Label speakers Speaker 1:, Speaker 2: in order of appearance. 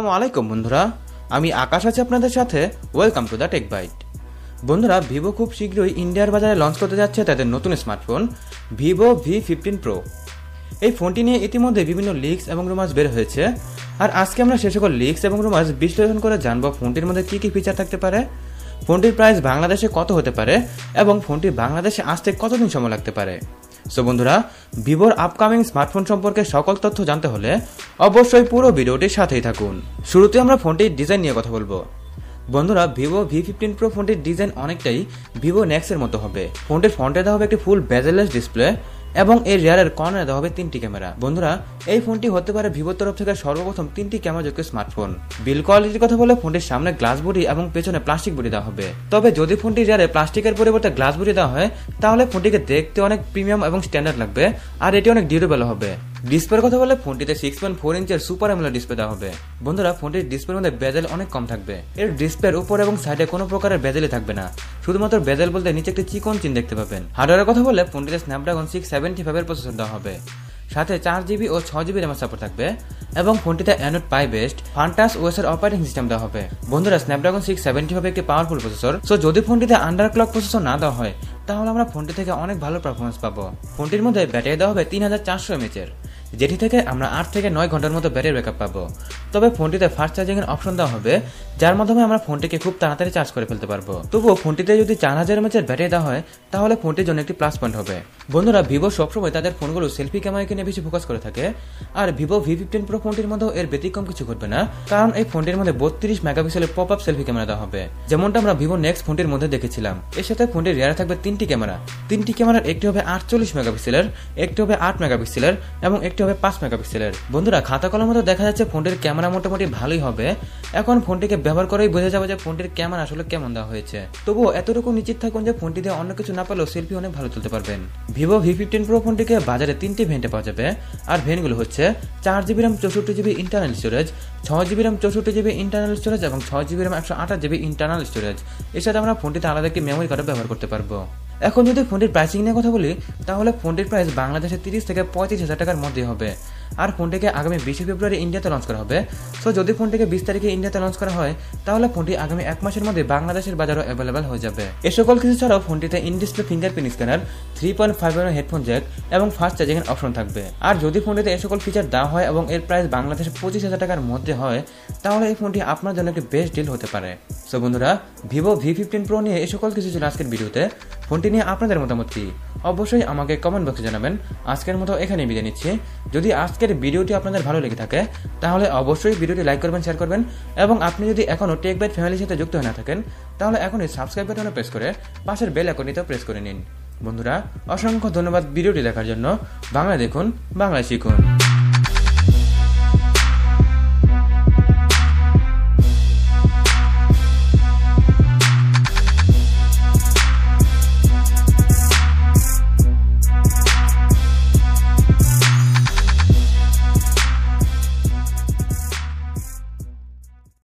Speaker 1: আসসালামুআলাইকুম বন্ধুরা, আমি আকাশ আছি আপনাদের সাথে। Welcome to the Techbyte. বন্ধুরা, ভিভো খুব শীঘ্রই ইন্ডিয়ার বাজারে লঞ্চ করতে যাচ্ছে তাদের নতুন স্মার্টফোন ভিভো V15 প্রো। এই ফোনটি নিয়ে ইতিমধ্যে বিভিন্ন লিকস এবং রুমার্স বের হয়েছে, আর আজকে আমরা সে সকল লিকস এবং রুমার্স বিশ্লেষণ করে জানবো ফোনটির মধ্যে কী কী ফিচার থাকতে পারে, ফোনটির প্রাইস বাংলাদেশে কত হতে পারে এবং ফোনটি বাংলাদেশে আসতে কতদিন সময় লাগতে পারে। সো বন্ধুরা, ভিভোর আপকামিং স্মার্টফোন সম্পর্কে সকল তথ্য জানতে হলে অবশ্যই পুরো ভিডিওটির সাথেই থাকুন। শুরুতে আমরা ফোনটির ডিজাইন নিয়ে কথা বলবো। বন্ধুরা, ভিভো V15 প্রো ফোনটির ডিজাইন অনেকটাই ভিভো নেক্সের মতো হবে। ফোনটির ফ্রন্টে দেওয়া হবে একটি ফুল বেজেলেস ডিসপ্লে এবং এর রিয়ারের কর্নারে দেওয়া হবে 3টি ক্যামেরা। বন্ধুরা, এই ফোনটি হতে পারে ভিভোর তরফ থেকে সর্বপ্রথম 3টি ক্যামেরাযুক্ত স্মার্টফোন। বিল্ড কোয়ালিটির কথা বলে ফোনটির সামনে গ্লাস বডি এবং পেছনে প্লাস্টিক বডি দেওয়া হবে। তবে যদি ফোনটির রিয়ারে প্লাস্টিকের পরিবর্তে গ্লাস বডি দেওয়া হয় তাহলে ফোনটিকে দেখতে অনেক প্রিমিয়াম এবং স্ট্যান্ডার্ড লাগবে, আর এটি অনেক ডিউরেবল হবে। ডিসপ্লের কথা বলে ফোনটিতে 6.4 ইঞ্চের সুপার অ্যামোলেড ডিসপ্লে দেওয়া হবে। বন্ধুরা, ফোনটির ডিসপ্লের মধ্যে বেজেল অনেক কম থাকবে। এর ডিসপ্লের উপর এবং সাইডে কোনো প্রকারের বেজেলই থাকবে না, শুধুমাত্র বেজেল বলতে নিচে একটি চিকন চিহ্ন দেখতে পাবেন। হার্ডওয়্যারের কথা বলে ফোনটিতে স্ন্যাপড্রাগন 675 এর প্রসেসর দেওয়া হবে, সাথে 4GB ও 6GB র্যামের সাপোর্ট থাকবে এবং ফোনটিতে অ্যান্ড্রয়েড পাই বেসড ফান্টাস ওএস এর অপারেটিং সিস্টেম দেওয়া হবে। বন্ধুরা, স্ন্যাপড্রাগন 675 একটি পাওয়ারফুল প্রসেসর। সো যদি ফোনটিতে আন্ডারক্লক প্রসেসর না দেওয়া হয় তাহলে আমরা ফোনটি থেকে অনেক ভালো পারফরমেন্স পাবো। ফোনটির মধ্যে ব্যাটারি দেওয়া হবে 3400 mAh এর, যেটি থেকে আমরা 8 থেকে 9 ঘন্টার মতো ব্যাটারি ব্যাকআপ পাবো। তবে ফোনটিতে ফাস্ট চার্জিং এর অপশন দেওয়া হবে, যার মাধ্যমে আমরা ফোনটিকে খুব তাড়াতাড়ি চার্জ করে ফেলতে পারবো। তবুও ফোনটিতে যদি 4000 mAh এর ব্যাটারি দেওয়া হয় তাহলে ফোনটির জন্য একটি প্লাস পয়েন্ট হবে। বন্ধুরা, ভিভো সবসময় তাদের ফোনগুলো সেলফি ক্যামেরাকে নিয়ে বেশি ফোকাস করে থাকে, আর ভিভো V15 প্রো ফোনটির মধ্যেও এর ব্যতিক্রম কিছু ঘটবে না, কারণ এই ফোনটির মধ্যে 32 মেগাপিক্সেলের পপ আপ সেলফি ক্যামেরা দেওয়া হবে, যেমনটা আমরা ভিভো নেক্সট ফোনটির মধ্যে দেখেছিলাম। এর সাথে ফোনটির রিয়ারে থাকবে 3টি ক্যামেরা। 3টি ক্যামেরার একটি হবে 48 মেগাপিক্সেলের, একটি হবে 8 মেগাপিক্সেলের এবং একটি হবে 5 মেগাপিক্সেলের। বন্ধুরা, খাতা কলমের মতো দেখা যাচ্ছে ফোনটির ক্যামেরা মোটামুটি ভালোই হবে। এখন ফোনটিকে ব্যবহার করেই বোঝা যাবে যে ফোনটির ক্যামেরা আসলে কেমন দেওয়া হয়েছে। তবুও এতটুকু নিশ্চিত থাকুন যে ফোনটি দিয়ে অন্য কিছু না পেলেও সেলফি অনেক ভালো তুলতে পারবেন। ভিভো V15 প্রো ফোনটিকে বাজারে 3টি ভেরিয়েন্টে পাওয়া যাবে, আর ভেরিয়েন্টগুলো হচ্ছে 4GB RAM 64GB internal storage, 6GB RAM 64GB internal storage এবং 6GB RAM 128GB internal storage. এর সাথে আমরা ফোনটিতে আলাদা একটি মেমোরি কার্ডও ব্যবহার করতে পারবো। এখন যদি ফোনটির প্রাইসিং নিয়ে কথা বলি তাহলে ফোনটির প্রাইস বাংলাদেশে 30 থেকে 35,000 টাকার মধ্যে হবে, আর ফোনটিকে আগামী 20 ফেব্রুয়ারি ইন্ডিয়াতে লঞ্চ করা হবে। সো যদি ফোনটিকে 20 তারিখে ইন্ডিয়াতে লঞ্চ করা হয় তাহলে ফোনটি আগামী 1 মাসের মধ্যে বাংলাদেশের বাজারও অ্যাভেলেবেল হয়ে যাবে। এ সকল কিছু ছাড়াও ফোনটিতে in display fingerprint scanner, 3.5 headphone jack এবং ফাস্ট চার্জিং এর অপশন থাকবে। আর যদি ফোনটিতে এ সকল ফিচার দেওয়া হয় এবং এর প্রাইস বাংলাদেশে 25,000 টাকার মধ্যে হয় তাহলে এই ফোনটি আপনার জন্য একটি বেস্ট ডিল হতে পারে। সো বন্ধুরা, ভিভো V15 প্রো নিয়ে এ সকল কিছু ছিল আজকের ভিডিওতে। ফোনটি নিয়ে আপনাদের মতামত কি অবশ্যই আমাকে কমেন্ট বক্সে জানাবেন। আজকের মতো এখানেই বিদায় নিচ্ছি। যদি আজকের ভিডিওটি আপনাদের ভালো লেগে থাকে তাহলে অবশ্যই ভিডিওটি লাইক করবেন, শেয়ার করবেন এবং আপনি যদি এখনও টেকবাইট ফ্যামিলির সাথে যুক্ত হয়ে না থাকেন তাহলে এখনই সাবস্ক্রাইব বাটনে প্রেস করে পাশের বেল আইকনটিতে প্রেস করে নিন। বন্ধুরা, অসংখ্য ধন্যবাদ ভিডিওটি দেখার জন্য। বাংলা দেখুন, বাংলায় শিখুন।